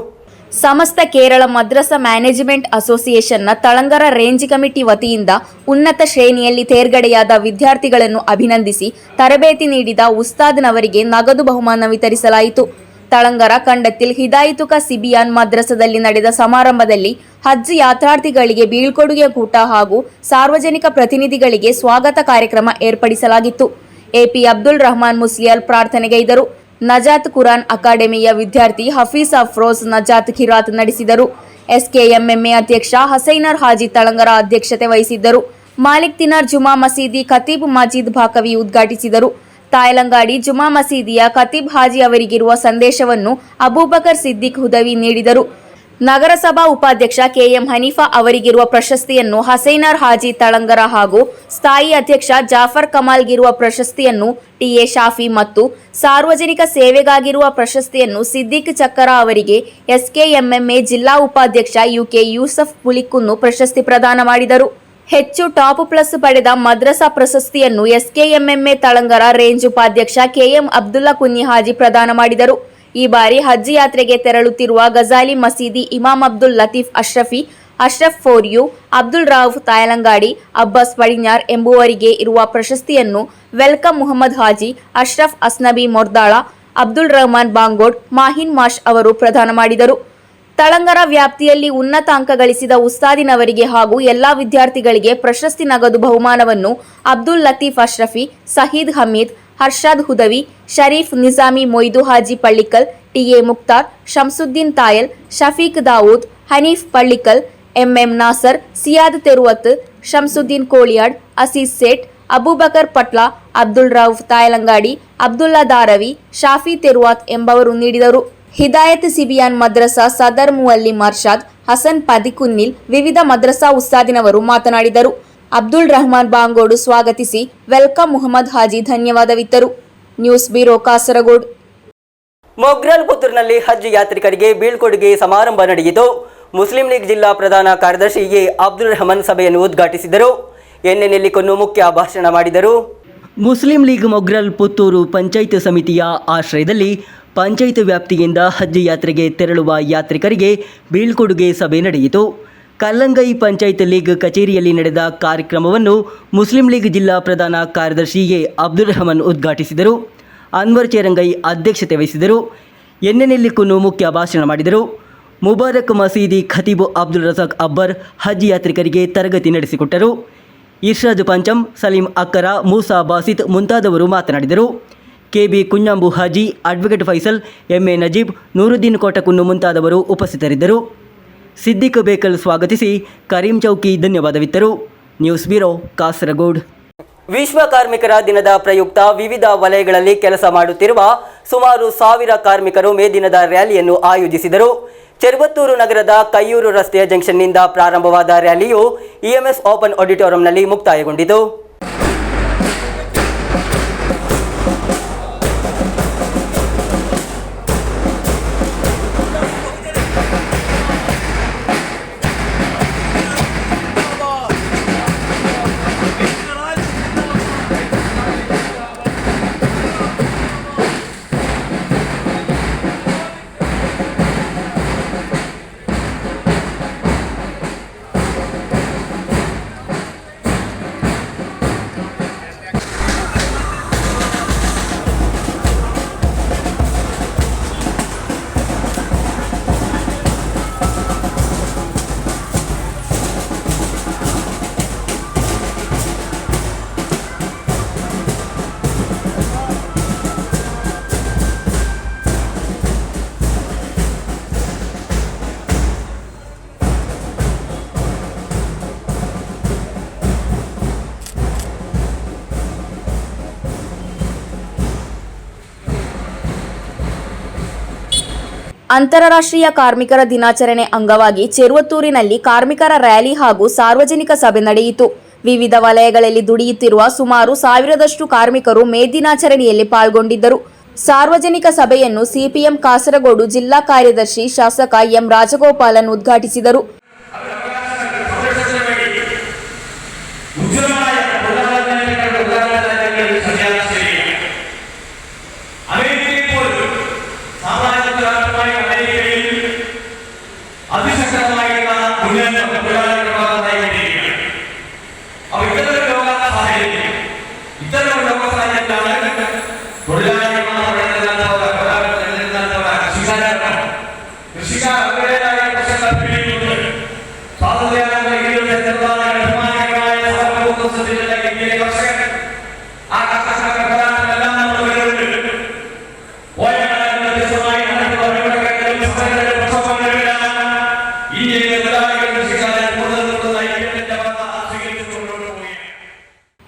ಸಮಸ್ತ ಕೇರಳ ಮದ್ರಸಾ ಮ್ಯಾನೇಜ್ಮೆಂಟ್ ಅಸೋಸಿಯೇಷನ್ನ ತಳಂಗರ ರೇಂಜ್ ಕಮಿಟಿ ವತಿಯಿಂದ ಉನ್ನತ ಶ್ರೇಣಿಯಲ್ಲಿ ತೇರ್ಗಡೆಯಾದ ವಿದ್ಯಾರ್ಥಿಗಳನ್ನು ಅಭಿನಂದಿಸಿ ತರಬೇತಿ ನೀಡಿದ ಉಸ್ತಾದ್ನವರಿಗೆ ನಗದು ಬಹುಮಾನ ವಿತರಿಸಲಾಯಿತು. ತಳಂಗರ ಕಂಡത്തിൽ ಹಿದಾಯತುಕ ಸಿಬಿಯಾನ್ ಮದ್ರಸದಲ್ಲಿ ನಡೆದ ಸಮಾರಂಭದಲ್ಲಿ ಹಜ್ ಯಾತ್ರಾರ್ಥಿಗಳಿಗೆ ಬೀಳ್ಕೊಡುಗೆ ಕೂಟ ಹಾಗೂ ಸಾರ್ವಜನಿಕ ಪ್ರತಿನಿಧಿಗಳಿಗೆ ಸ್ವಾಗತ ಕಾರ್ಯಕ್ರಮ ಏರ್ಪಡಿಸಲಾಗಿತ್ತು. ಎಪಿ ಅಬ್ದುಲ್ ರಹಮಾನ್ ಮುಸ್ಲಿಯಾಲ್ ಪ್ರಾರ್ಥನೆಗೈದರು. ನಜಾತ್ ಕುರಾನ್ ಅಕಾಡೆಮಿಯ ವಿದ್ಯಾರ್ಥಿ ಹಫೀಸ್ ಅಫ್ರೋಜ್ ನಜಾತ್ ಖಿರಾತ್ ನಡೆಸಿದರು. ಎಸ್ಕೆಎಂಎಂಎ ಅಧ್ಯಕ್ಷ ಹಸೈನರ್ ಹಾಜಿ ತಳಂಗರ ಅಧ್ಯಕ್ಷತೆ ವಹಿಸಿದ್ದರು. ಮಾಲಿಕ್ ದಿನಾರ್ ಜುಮಾ ಮಸೀದಿ ಖತೀಬ್ ಮಜೀದ್ ಬಾಕವಿ ಉದ್ಘಾಟಿಸಿದರು. ತಾಯಲಂಗಾಡಿ ಜುಮಾ ಮಸೀದಿಯ ಖತೀಬ್ ಹಾಜಿ ಅವರಿಗಿರುವ ಸಂದೇಶವನ್ನು ಅಬೂಬಕರ್ ಸಿದ್ದಿಕ್ ಹುದವಿ ನೀಡಿದರು. ನಗರಸಭಾ ಉಪಾಧ್ಯಕ್ಷ ಕೆಎಂ ಹನೀಫಾ ಅವರಿಗಿರುವ ಪ್ರಶಸ್ತಿಯನ್ನು ಹಸೈನರ್ ಹಾಜಿ ತಳಂಗರ ಹಾಗೂ ಸ್ಥಾಯಿ ಅಧ್ಯಕ್ಷ ಜಾಫರ್ ಕಮಾಲ್ಗಿರುವ ಪ್ರಶಸ್ತಿಯನ್ನು ಟಿಎ ಶಾಫಿ ಮತ್ತು ಸಾರ್ವಜನಿಕ ಸೇವೆಗಾಗಿರುವ ಪ್ರಶಸ್ತಿಯನ್ನು ಸಿದ್ದಿಕ್ ಚಕ್ಕರ ಅವರಿಗೆ ಎಸ್ಕೆಎಂಎಂಎ ಜಿಲ್ಲಾ ಉಪಾಧ್ಯಕ್ಷ ಯುಕೆ ಯೂಸಫ್ ಪುಲಿಕುನ್ನು ಪ್ರಶಸ್ತಿ ಪ್ರದಾನ ಮಾಡಿದರು. ಹೆಚ್ಚು ಟಾಪ್ ಪ್ಲಸ್ ಪಡೆದ ಮದ್ರಸಾ ಪ್ರಶಸ್ತಿಯನ್ನು ಎಸ್ಕೆಎಂಎಂಎ ತಳಂಗರ ರೇಂಜ್ ಉಪಾಧ್ಯಕ್ಷ ಕೆಎಂ ಅಬ್ದುಲ್ಲಾ ಕುನ್ನಿ ಹಾಜಿ ಪ್ರದಾನ ಮಾಡಿದರು. ಈ ಬಾರಿ ಹಜ್ ಯಾತ್ರೆಗೆ ತೆರಳುತ್ತಿರುವ ಗಜಾಲಿ ಮಸೀದಿ ಇಮಾಮ್ ಅಬ್ದುಲ್ ಲತೀಫ್ ಅಶ್ರಫ್ ಫೋರಿಯು, ಅಬ್ದುಲ್ ರಾಫ್ ತಾಯಲಂಗಾಡಿ, ಅಬ್ಬಾಸ್ ಪಡಿഞ്ഞാർ ಎಂಬುವರಿಗೆ ಇರುವ ಪ್ರಶಸ್ತಿಯನ್ನು ವೆಲ್ಕಮ್ ಮುಹಮ್ಮದ್ ಹಾಜಿ, ಅಶ್ರಫ್ ಅಸ್ನಬಿ ಮೊರ್ದಾಳ, ಅಬ್ದುಲ್ ರಹಮಾನ್ ಬಾಂಗೋಡ್, ಮಾಹಿನ್ ಮಾಷ್ ಅವರು ಪ್ರದಾನ ಮಾಡಿದರು. ತಳಂಗರ ವ್ಯಾಪ್ತಿಯಲ್ಲಿ ಉನ್ನತ ಅಂಕ ಗಳಿಸಿದ ಉಸ್ತಾದಿನವರಿಗೆ ಹಾಗೂ ಎಲ್ಲಾ ವಿದ್ಯಾರ್ಥಿಗಳಿಗೆ ಪ್ರಶಸ್ತಿ ನಗದು ಬಹುಮಾನವನ್ನು ಅಬ್ದುಲ್ ಲತೀಫ್ ಅಶ್ರಫಿ, ಸಹೀದ್ ಹಮೀದ್, ಹರ್ಷಾದ್ ಹುದವಿ, ಶರೀಫ್ ನಿಜಾಮಿ ಮೊಯ್ದು ಹಾಜಿ ಪಳ್ಳಿಕಲ್, ಟಿಎ ಮುಕ್ತಾರ್, ಶಂಸುದ್ದೀನ್ ತಾಯಲ್, ಶಫೀಕ್ ದಾವೂದ್, ಹನೀಫ್ ಪಳ್ಳಿಕಲ್, ಎಂಎಂ ನಾಸರ್, ಸಿಯಾದ್ ತೆರುವತ್, ಶಂಸುದ್ದೀನ್ ಕೋಳಿಯಾಡ್, ಅಸೀಸ್ ಸೇಠ್, ಅಬೂಬಕರ್ ಪಟ್ಲ, ಅಬ್ದುಲ್ ರೌಫ್ ತಾಯಲಂಗಾಡಿ, ಅಬ್ದುಲ್ಲಾ ದಾರವಿ, ಶಾಫಿ ತೆರುವಾತ್ ಎಂಬವರು ನೀಡಿದರು. ಹಿದಾಯತ್ ಸಿಬಿಯಾನ್ ಮದ್ರಸಾ ಸದರ್ ಮುವಲ್ಲಿ ಮರ್ಷಾದ್, ಹಸನ್ ಪದಿಕುನ್ನಿಲ್, ವಿವಿಧ ಮದ್ರಸಾ ಉಸ್ತಾದಿನವರು ಮಾತನಾಡಿದರು. ಅಬ್ದುಲ್ ರಹಮಾನ್ ಬಾಂಗೋಡು ಸ್ವಾಗತಿಸಿ ವೆಲ್ಕಮ್ ಮುಹಮ್ಮದ್ ಹಾಜಿ ಧನ್ಯವಾದವಿತ್ತರು. News bureau, Kasaragod. ಮೊಗ್ರಲ್ ಪುತ್ತೂರಿನಲ್ಲಿ ಹಜ್ ಯಾತ್ರಿಕರಿಗೆ ಬೀಳ್ಕೊಡುಗೆ ಸಮಾರಂಭ ನಡೆಯಿತು. ಮುಸ್ಲಿಂ ಲೀಗ್ ಜಿಲ್ಲಾ ಪ್ರಧಾನ ಕಾರ್ಯದರ್ಶಿ ಎ ಅಬ್ದುಲ್ ರಹಮಾನ್ ಸಭೆಯನ್ನು ಉದ್ಘಾಟಿಸಿದರು. ಎನ್ಎ ನೆಲ್ಲಿಕೊನ್ನು ಮುಖ್ಯ ಭಾಷಣ ಮಾಡಿದರು. ಮುಸ್ಲಿಂ ಲೀಗ್ ಮೊಗ್ರಲ್ ಪುತ್ತೂರು ಪಂಚಾಯತ್ ಸಮಿತಿಯ ಆಶ್ರಯದಲ್ಲಿ ಪಂಚಾಯತ್ ವ್ಯಾಪ್ತಿಯಿಂದ ಹಜ್ ಯಾತ್ರೆಗೆ ತೆರಳುವ ಯಾತ್ರಿಕರಿಗೆ ಬೀಳ್ಕೊಡುಗೆ ಸಭೆ ನಡೆಯಿತು. ಕಲ್ಲಂಗೈ ಪಂಚಾಯತ್ ಲೀಗ್ ಕಚೇರಿಯಲ್ಲಿ ನಡೆದ ಕಾರ್ಯಕ್ರಮವನ್ನು ಮುಸ್ಲಿಂ ಲೀಗ್ ಜಿಲ್ಲಾ ಪ್ರಧಾನ ಕಾರ್ಯದರ್ಶಿ ಎ ಅಬ್ದುಲ್ ರಹಮಾನ್ ಉದ್ಘಾಟಿಸಿದರು. ಅನ್ವರ್ ಚೇರಂಗೈ ಅಧ್ಯಕ್ಷತೆ ವಹಿಸಿದರು. ಎನ್ಎ ನೆಲ್ಲಿಕುನ್ನು ಮುಖ್ಯ ಭಾಷಣ ಮಾಡಿದರು. ಮುಬಾರಕ್ ಮಸೀದಿ ಖತೀಬ್ ಅಬ್ದುಲ್ ರಜಾಕ್ ಅಬ್ಬರ್ ಹಜ್ ಯಾತ್ರಿಕರಿಗೆ ತರಗತಿ ನಡೆಸಿಕೊಟ್ಟರು. ಇರ್ಷಾದ್ ಪಂಚಮ್, ಸಲೀಂ ಅಕ್ಕರ, ಮೂಸಾ ಬಾಸಿತ್ ಮುಂತಾದವರು ಮಾತನಾಡಿದರು. KB Kunhambu Haji, advocate Faisal, MA Najeeb, Nooruddin Kotakunnu ಮುಂತಾದವರು ಉಪಸ್ಥಿತರಿದ್ದರು. ಸಿದ್ದಿಕ್ ಬೇಕಲ್ ಸ್ವಾಗತಿಸಿ ಕರೀಂ ಚೌಕಿ ಧನ್ಯವಾದವಿತ್ತರು. News bureau, Kasaragod. ವಿಶ್ವ ಕಾರ್ಮಿಕರ ದಿನದ ಪ್ರಯುಕ್ತ ವಿವಿಧ ವಲಯಗಳಲ್ಲಿ ಕೆಲಸ ಮಾಡುತ್ತಿರುವ ಸುಮಾರು 1000 ಕಾರ್ಮಿಕರು ಮೇ ದಿನದ ರ್ಯಾಲಿಯನ್ನು ಆಯೋಜಿಸಿದರು. ಚೆರ್ಬತ್ತೂರು ನಗರದ ಕೈಯೂರು ರಸ್ತೆಯ ಜಂಕ್ಷನ್ನಿಂದ ಪ್ರಾರಂಭವಾದ ರ್ಯಾಲಿಯು ಇಎಂಎಸ್ ಓಪನ್ ಆಡಿಟೋರಿಯಂನಲ್ಲಿ ಮುಕ್ತಾಯಗೊಂಡಿತು. ಅಂತಾರಾಷ್ಟ್ರೀಯ ಕಾರ್ಮಿಕರ ದಿನಾಚರಣೆ ಅಂಗವಾಗಿ ಚೆರುವತ್ತೂರಿನಲ್ಲಿ ಕಾರ್ಮಿಕರ ರ್ಯಾಲಿ ಹಾಗೂ ಸಾರ್ವಜನಿಕ ಸಭೆ ನಡೆಯಿತು. ವಿವಿಧ ವಲಯಗಳಲ್ಲಿ ದುಡಿಯುತ್ತಿರುವ ಸುಮಾರು 1000ದಷ್ಟು ಕಾರ್ಮಿಕರು ಮೇ ದಿನಾಚರಣೆಯಲ್ಲಿ ಪಾಲ್ಗೊಂಡಿದ್ದರು. ಸಾರ್ವಜನಿಕ ಸಭೆಯನ್ನು ಸಿಪಿಎಂ ಕಾಸರಗೋಡು ಜಿಲ್ಲಾ ಕಾರ್ಯದರ್ಶಿ ಶಾಸಕ ಎಂ ರಾಜಗೋಪಾಲನ್ ಉದ್ಘಾಟಿಸಿದರು.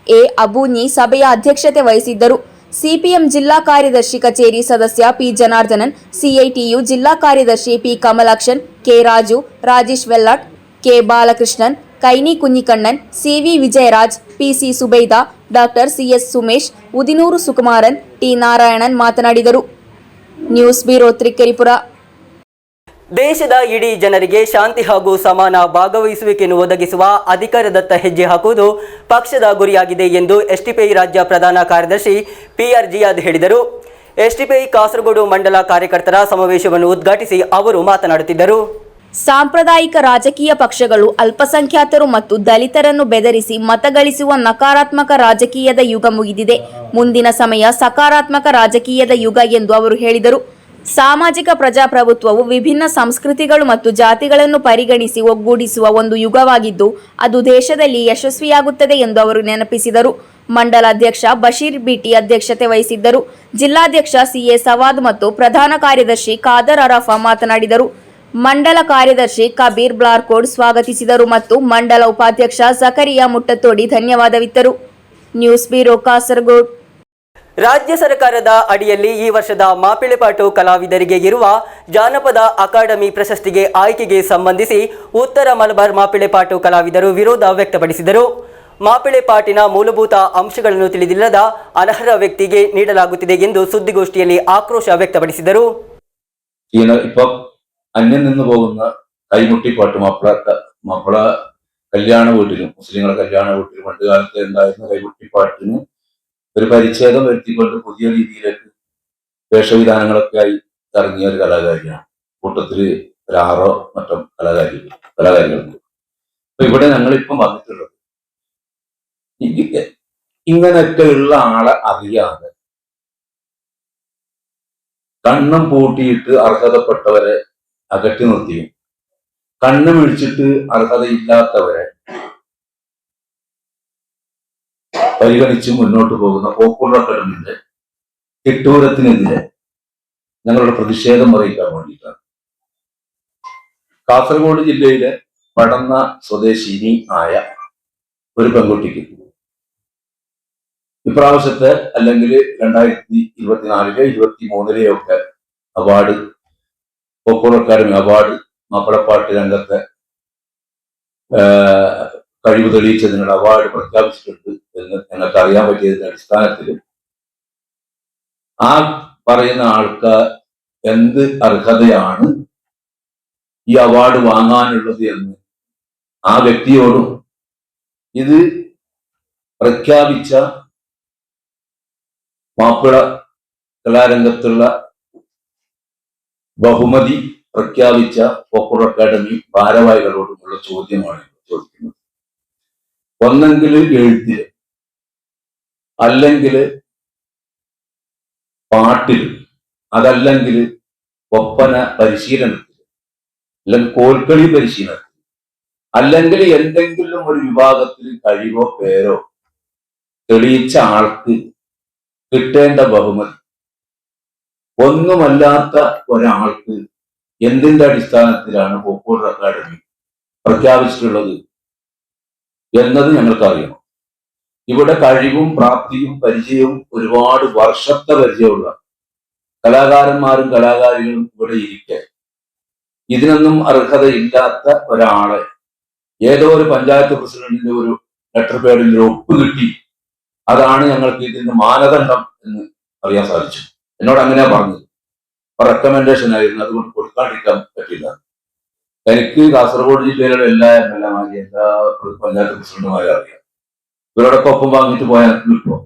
ಎ ಅಬೂನಿ ಸಭೆಯ ಅಧ್ಯಕ್ಷತೆ ವಹಿಸಿದ್ದರು. ಸಿಪಿಎಂ ಜಿಲ್ಲಾ ಕಾರ್ಯದರ್ಶಿ ಕಚೇರಿ ಸದಸ್ಯ ಪಿ ಜನಾರ್ದನನ್, ಸಿಐಟಿಯು ಜಿಲ್ಲಾ ಕಾರ್ಯದರ್ಶಿ P Kamalakshan, K Raju, Rajesh Vellat, K Balakrishnan, Kaini Kunhikannan, CV Vijayaraj, PC Subaida, doctor CS Sumesh, Udinoor Sukumaran, T Narayanan ಮಾತನಾಡಿದರು. News bureau Trikaripur. ದೇಶದ ಇಡೀ ಜನರಿಗೆ ಶಾಂತಿ ಹಾಗೂ ಸಮಾನ ಭಾಗವಹಿಸುವಿಕೆಯನ್ನು ಒದಗಿಸುವ ಅಧಿಕಾರದತ್ತ ಹೆಜ್ಜೆ ಹಾಕುವುದು ಪಕ್ಷದ ಗುರಿಯಾಗಿದೆ ಎಂದು ಎಸ್ಟಿಪಿಐ ರಾಜ್ಯ ಪ್ರಧಾನ ಕಾರ್ಯದರ್ಶಿ PR ಜಿಯಾದ್ ಹೇಳಿದರು. ಎಸ್ಟಿಪಿಐ ಕಾಸರಗೋಡು ಮಂಡಲ ಕಾರ್ಯಕರ್ತರ ಸಮಾವೇಶವನ್ನು ಉದ್ಘಾಟಿಸಿ ಅವರು ಮಾತನಾಡುತ್ತಿದ್ದರು. ಸಾಂಪ್ರದಾಯಿಕ ರಾಜಕೀಯ ಪಕ್ಷಗಳು ಅಲ್ಪಸಂಖ್ಯಾತರು ಮತ್ತು ದಲಿತರನ್ನು ಬೆದರಿಸಿ ಮತಗಳಿಸುವ ನಕಾರಾತ್ಮಕ ರಾಜಕೀಯದ ಯುಗ ಮುಗಿದಿದೆ. ಮುಂದಿನ ಸಮಯ ಸಕಾರಾತ್ಮಕ ರಾಜಕೀಯದ ಯುಗ ಎಂದು ಅವರು ಹೇಳಿದರು. ಸಾಮಾಜಿಕ ಪ್ರಜಾಪ್ರಭುತ್ವವು ವಿಭಿನ್ನ ಸಂಸ್ಕೃತಿಗಳು ಮತ್ತು ಜಾತಿಗಳನ್ನು ಪರಿಗಣಿಸಿ ಒಗ್ಗೂಡಿಸುವ ಒಂದು ಯುಗವಾಗಿದ್ದು ಅದು ದೇಶದಲ್ಲಿ ಯಶಸ್ವಿಯಾಗುತ್ತದೆ ಎಂದು ಅವರು ನೆನಪಿಸಿದರು. ಮಂಡಲ ಅಧ್ಯಕ್ಷ ಬಶೀರ್ ಬಿಟಿ ಅಧ್ಯಕ್ಷತೆ ವಹಿಸಿದ್ದರು. ಜಿಲ್ಲಾಧ್ಯಕ್ಷ CA ಸವಾದ್ ಮತ್ತು ಪ್ರಧಾನ ಕಾರ್ಯದರ್ಶಿ ಖಾದರ್ ಅರಾಫಾ ಮಾತನಾಡಿದರು. ಮಂಡಲ ಕಾರ್ಯದರ್ಶಿ ಕಬೀರ್ ಬ್ಲಾರ್ಕೋಡ್ ಸ್ವಾಗತಿಸಿದರು ಮತ್ತು ಮಂಡಲ ಉಪಾಧ್ಯಕ್ಷ ಜಕರಿಯಾ ಮುಟ್ಟತೋಡಿ ಧನ್ಯವಾದವಿತ್ತರು. News bureau Kasaragod. ರಾಜ್ಯ ಸರ್ಕಾರದ ಅಡಿಯಲ್ಲಿ ಈ ವರ್ಷದ ಮಾಪಿಳೆಪಾಟು ಕಲಾವಿದರಿಗೆ ಇರುವ ಜಾನಪದ ಅಕಾಡೆಮಿ ಪ್ರಶಸ್ತಿಗೆ ಆಯ್ಕೆಗೆ ಸಂಬಂಧಿಸಿ ಉತ್ತರ ಮಲಬಾರ್ ಮಾಪಿಳೆಪಾಟು ಕಲಾವಿದರು ವಿರೋಧ ವ್ಯಕ್ತಪಡಿಸಿದರು. ಮಾಪಿಳೆಪಾಟಿನ ಮೂಲಭೂತ ಅಂಶಗಳನ್ನು ತಿಳಿದಿಲ್ಲದ ಅನರ್ಹ ವ್ಯಕ್ತಿಗೆ ನೀಡಲಾಗುತ್ತಿದೆ ಎಂದು ಸುದ್ದಿಗೋಷ್ಠಿಯಲ್ಲಿ ಆಕ್ರೋಶ ವ್ಯಕ್ತಪಡಿಸಿದರು. ഇപ്പം അന്യം നിന്ന് പോകുന്ന കൈമുട്ടിപ്പാട്ട് മാപ്പിള കല്യാണ വീട്ടിലും മുസ്ലിങ്ങളുടെ കല്യാണ വീട്ടിലും പണ്ട് കാലത്ത് ഉണ്ടായിരുന്ന കൈമുട്ടിപ്പാട്ടിന് ഒരു പരിച്ഛേദം വരുത്തിക്കൊണ്ട് പുതിയ രീതിയിലേക്ക് വേഷവിധാനങ്ങളൊക്കെ ആയി ഇറങ്ങിയ ഒരു കലാകാരിയാണ്. കൂട്ടത്തില് ഒരു 6 മറ്റും കലാകാരികളുണ്ട്. അപ്പൊ ഇവിടെ ഞങ്ങളിപ്പം വന്നിട്ടുള്ളത് ഇങ്ങനെയൊക്കെ ഉള്ള ആളെ അറിയാതെ കണ്ണും പൂട്ടിയിട്ട് അർഹതപ്പെട്ടവരെ അകറ്റി നിർത്തിയും കണ്ണു മിഴിച്ചിട്ട് അർഹതയില്ലാത്തവരെ പരിഗണിച്ച് മുന്നോട്ട് പോകുന്ന പോപ്പുലർ അക്കാദമിയുടെ തിട്ടൂരത്തിനെതിരെ ഞങ്ങളുടെ പ്രതിഷേധം അറിയിക്കാൻ വേണ്ടിയിട്ടാണ്. കാസർഗോഡ് ജില്ലയിലെ പടന്ന സ്വദേശിനി ആയ ഒരു പെൺകുട്ടിക്ക് ഇപ്രാവശ്യത്തെ അല്ലെങ്കിൽ 2024 23 ഒക്കെ അവാർഡ്, പോപ്പുലർ അക്കാദമി അവാർഡ് മാപ്പിളപ്പാട്ട് രംഗത്തെ കഴിവ് തെളിയിച്ചതിനുള്ള അവാർഡ് പ്രഖ്യാപിച്ചിട്ടുണ്ട് എന്ന് ഞങ്ങൾക്ക് അറിയാൻ പറ്റിയതിന്റെ അടിസ്ഥാനത്തിൽ ആ പറയുന്ന ആൾക്കാർ എന്ത് അർഹതയാണ് ഈ അവാർഡ് വാങ്ങാനുള്ളത് എന്ന് ആ വ്യക്തിയോടും ഇത് പ്രഖ്യാപിച്ച മാപ്പിള കലാരംഗത്തുള്ള ബഹുമതി പ്രഖ്യാപിച്ച പോപ്പുലർ അക്കാദമി ഭാരവാഹികളോടുമുള്ള ചോദ്യമാണ് ചോദിക്കുന്നത്. ഒന്നെങ്കിൽ എഴുത്തില്, അല്ലെങ്കിൽ പാട്ടിൽ, അതല്ലെങ്കിൽ ഒപ്പന പരിശീലനത്തിൽ, അല്ലെങ്കിൽ കോൽക്കളി പരിശീലനത്തിൽ, അല്ലെങ്കിൽ എന്തെങ്കിലും ഒരു വിഭാഗത്തിൽ കഴിവോ പേരോ തെളിയിച്ച ആൾക്ക് കിട്ടേണ്ട ബഹുമതി ഒന്നുമല്ലാത്ത ഒരാൾക്ക് എന്തിന്റെ അടിസ്ഥാനത്തിലാണ് പോപ്പുലർ അക്കാദമി പ്രഖ്യാപിച്ചിട്ടുള്ളത് എന്നത് ഞങ്ങൾക്കറിയണം. ഇവിടെ കഴിവും പ്രാപ്തിയും പരിചയവും ഒരുപാട് വർഷത്തെ പരിചയമുള്ള കലാകാരന്മാരും കലാകാരികളും ഇവിടെ ഇരിക്കെ ഇതിനൊന്നും അർഹതയില്ലാത്ത ഒരാളെ ഏതോ ഒരു പഞ്ചായത്ത് പ്രസിഡന്റിന്റെ ഒരു ലെറ്റർ പേഡിൽ ഒരു ഒപ്പ് കിട്ടി, അതാണ് ഞങ്ങൾക്ക് ഇതിന് മാനദണ്ഡം എന്ന് അറിയാൻ സാധിച്ചു. എന്നോട് അങ്ങനെയാ പറഞ്ഞത്. റെക്കമെൻഡേഷൻ ആയിരുന്നു, അതുകൊണ്ട് കൊടുക്കാണ്ടിരിക്കാൻ പറ്റില്ല. എനിക്ക് കാസർഗോഡ് ജില്ലയിലുള്ള എല്ലാ MLA-മാരെയും എല്ലാ പഞ്ചായത്ത് പ്രസിഡന്റുമാരെയും അറിയാം. ഇവരോടൊക്കെ ഒപ്പം വാങ്ങിയിട്ട് പോയാൽ കിട്ടുമോ?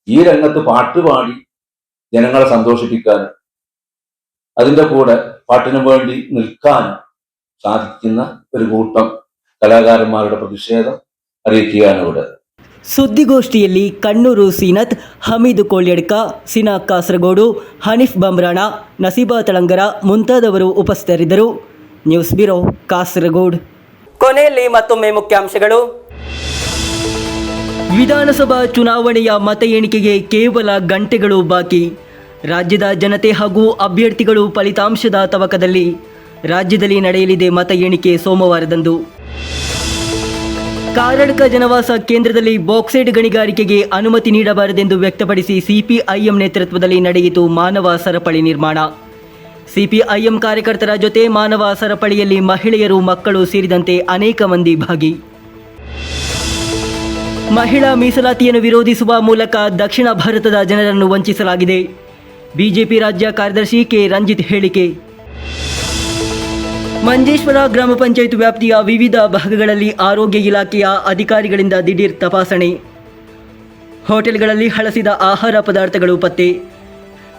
ഈ രംഗത്ത് പാട്ടുപാടി ജനങ്ങളെ സന്തോഷിപ്പിക്കാനും അതിൻ്റെ കൂടെ പാട്ടിനു വേണ്ടി നിൽക്കാനും സാധിക്കുന്ന ഒരു കൂട്ടം കലാകാരന്മാരുടെ പ്രതിഷേധം അറിയിക്കുകയാണ് ഇവിടെ. ಸುದ್ದಿಗೋಷ್ಠಿಯಲ್ಲಿ ಕಣ್ಣೂರು ಸೀನತ್, ಹಮೀದ್ ಕೋಳ್ಯಡ್ಕ, ಸಿನಾ ಕಾಸರಗೋಡು, ಹನೀಫ್ ಬಮ್ರಾಣ, ನಸೀಬಾ ತಳಂಗರ ಮುಂತಾದವರು ಉಪಸ್ಥಿತರಿದ್ದರು. News bureau, Kasaragod. ಕೊನೆಯಲ್ಲಿ ಮತ್ತೊಮ್ಮೆ ಮುಖ್ಯಾಂಶಗಳು. ವಿಧಾನಸಭಾ ಚುನಾವಣೆಯ ಮತ ಎಣಿಕೆಗೆ ಕೇವಲ ಗಂಟೆಗಳು ಬಾಕಿ. ರಾಜ್ಯದ ಜನತೆ ಹಾಗೂ ಅಭ್ಯರ್ಥಿಗಳು ಫಲಿತಾಂಶದ ತವಕದಲ್ಲಿ. ರಾಜ್ಯದಲ್ಲಿ ನಡೆಯಲಿದೆ ಮತ ಎಣಿಕೆ ಸೋಮವಾರದಂದು. ಕಾರಡ್ಕ ಜನವಾಸ ಕೇಂದ್ರದಲ್ಲಿ ಬಾಕ್ಸೈಟ್ ಗಣಿಗಾರಿಕೆಗೆ ಅನುಮತಿ ನೀಡಬಾರದೆಂದು ವ್ಯಕ್ತಪಡಿಸಿ ಸಿಪಿಐಎಂ ನೇತೃತ್ವದಲ್ಲಿ ನಡೆಯಿತು ಮಾನವ ಸರಪಳಿ ನಿರ್ಮಾಣ. ಸಿಪಿಐಎಂ ಕಾರ್ಯಕರ್ತರ ಜೊತೆ ಮಾನವ ಸರಪಳಿಯಲ್ಲಿ ಮಹಿಳೆಯರು, ಮಕ್ಕಳು ಸೇರಿದಂತೆ ಅನೇಕ ಮಂದಿ ಭಾಗಿ. ಮಹಿಳಾ ಮೀಸಲಾತಿಯನ್ನು ವಿರೋಧಿಸುವ ಮೂಲಕ ದಕ್ಷಿಣ ಭಾರತದ ಜನರನ್ನು ವಂಚಿಸಲಾಗಿದೆ. ಬಿಜೆಪಿ ರಾಜ್ಯ ಕಾರ್ಯದರ್ಶಿ ಕೆ ರಂಜಿತ್ ಹೇಳಿಕೆ. ಮಂಜೇಶ್ವರ ಗ್ರಾಮ ಪಂಚಾಯತ್ ವ್ಯಾಪ್ತಿಯ ವಿವಿಧ ಭಾಗಗಳಲ್ಲಿ ಆರೋಗ್ಯ ಇಲಾಖೆಯ ಅಧಿಕಾರಿಗಳಿಂದ ದಿಢೀರ್ ತಪಾಸಣೆ. ಹೋಟೆಲ್ಗಳಲ್ಲಿ ಹಳಸಿದ ಆಹಾರ ಪದಾರ್ಥಗಳು ಪತ್ತೆ.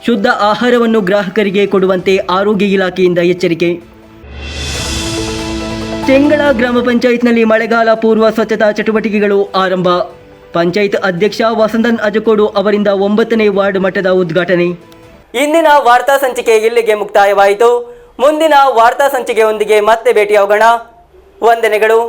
ಶುದ್ಧ ಆಹಾರವನ್ನು ಗ್ರಾಹಕರಿಗೆ ಕೊಡುವಂತೆ ಆರೋಗ್ಯ ಇಲಾಖೆಯಿಂದ ಎಚ್ಚರಿಕೆ. ಚೆಂಗಳ ಗ್ರಾಮ ಪಂಚಾಯತ್ನಲ್ಲಿ ಮಳೆಗಾಲ ಪೂರ್ವ ಸ್ವಚ್ಛತಾ ಚಟುವಟಿಕೆಗಳು ಆರಂಭ. ಪಂಚಾಯತ್ ಅಧ್ಯಕ್ಷ ವಸಂತನ್ ಅಜಕೋಡು ಅವರಿಂದ 9ನೇ ವಾರ್ಡ್ ಮಟ್ಟದ ಉದ್ಘಾಟನೆ. ಇಂದಿನ ವಾರ್ತಾ ಸಂಚಿಕೆ ಇಲ್ಲಿಗೆ ಮುಕ್ತಾಯವಾಯಿತು. ಮುಂದಿನ ವಾರ್ತಾ ಸಂಚಿಕೆಯೊಂದಿಗೆ ಮತ್ತೆ ಭೇಟಿಯಾಗೋಣ. ವಂದನೆಗಳು.